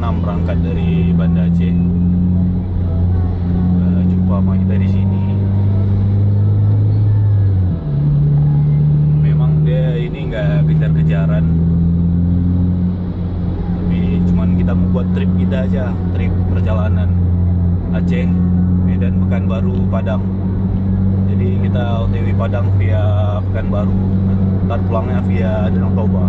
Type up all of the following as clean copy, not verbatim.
6 berangkat dari Banda Aceh. Jumpa sama kita di sini. Memang dia ini nggak kejar-kejaran, tapi cuman kita mau buat trip kita aja, trip perjalanan Aceh, Medan, Pekanbaru, Padang. Jadi kita OTW Padang via Pekanbaru, ntar pulangnya via Danau Toba.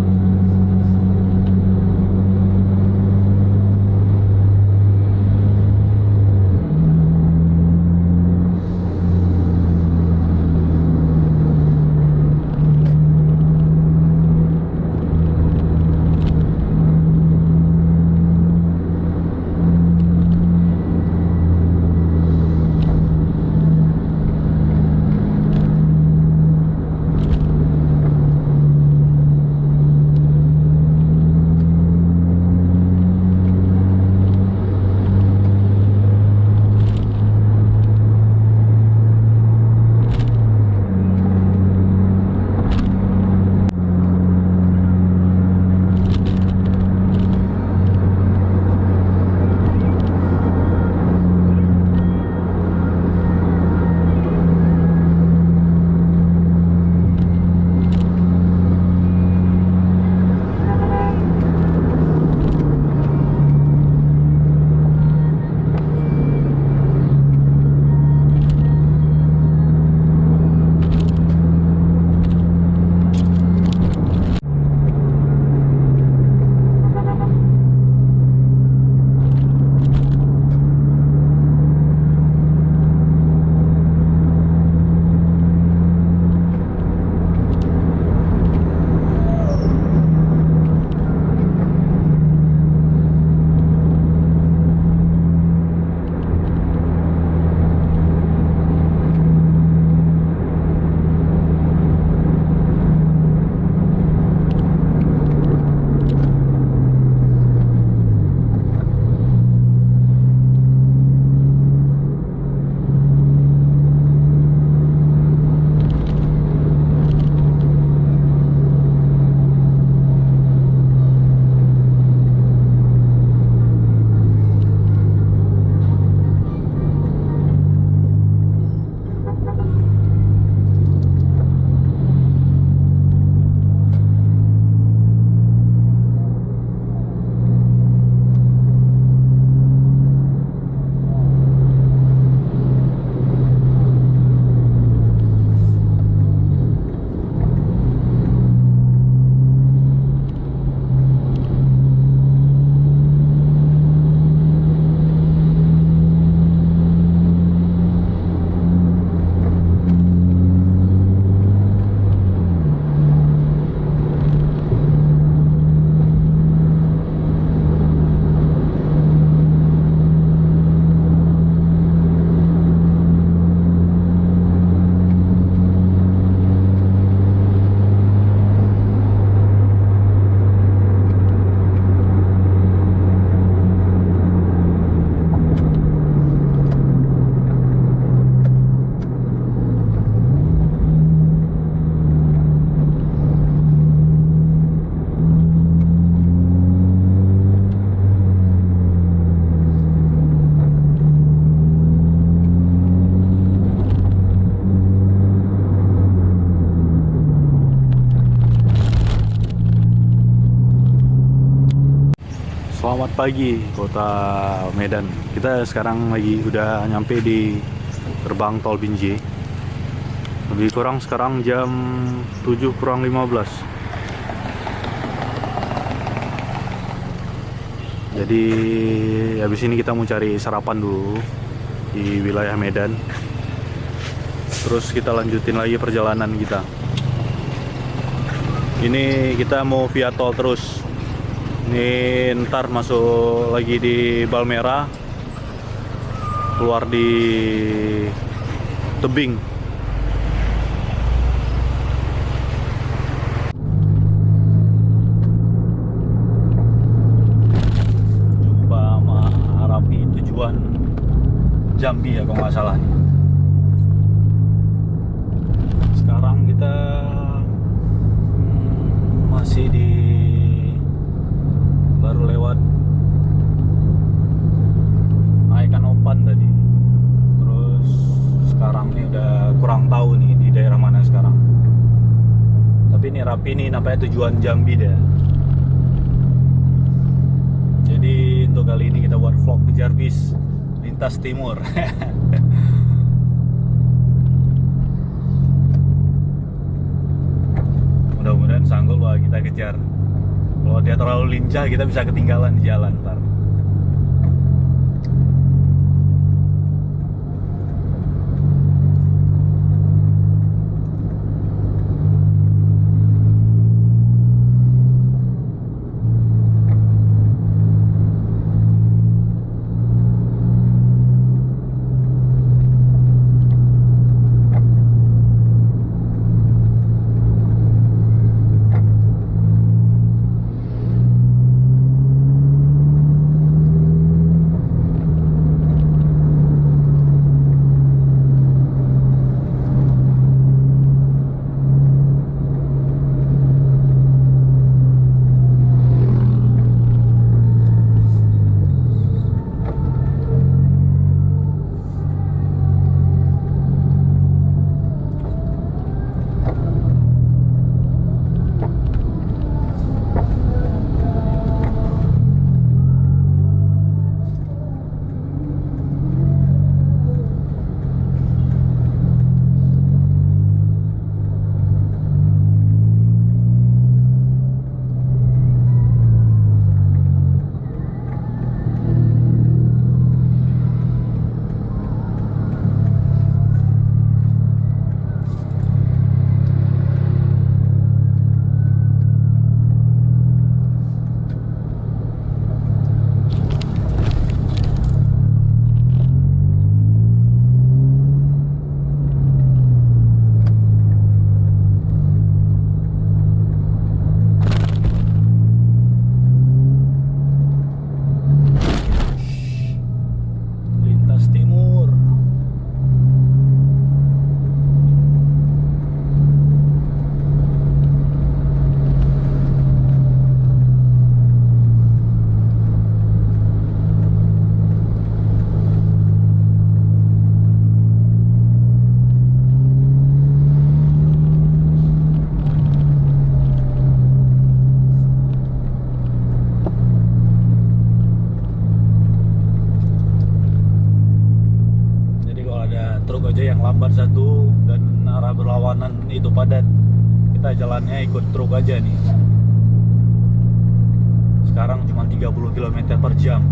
Selamat pagi kota Medan. Kita sekarang udah nyampe di gerbang tol Binjai. Lebih kurang sekarang jam 7 kurang 15. Jadi habis ini kita mau cari sarapan dulu di wilayah Medan. Terus kita lanjutin lagi perjalanan kita. Ini kita mau via tol terus. Ini ntar masuk lagi di Balmera, keluar di Tebing. Jumpa sama Arapi tujuan Jambi ya kalau nggak salah nih. Sekarang kita masih di baru lewat ikan opan tadi. Terus sekarang nih udah kurang tahu nih di daerah mana sekarang. Tapi ini Rapi nih namanya tujuan Jambi deh. Jadi untuk kali ini kita buat vlog kejar bis lintas timur. Mudah-mudahan sanggul bahwa kita kejar. Kalau dia terlalu lincah kita bisa ketinggalan di jalan ntar. Truk aja yang lambat satu dan arah berlawanan itu padat, kita jalannya ikut truk aja nih. Sekarang cuma 30 km per jam.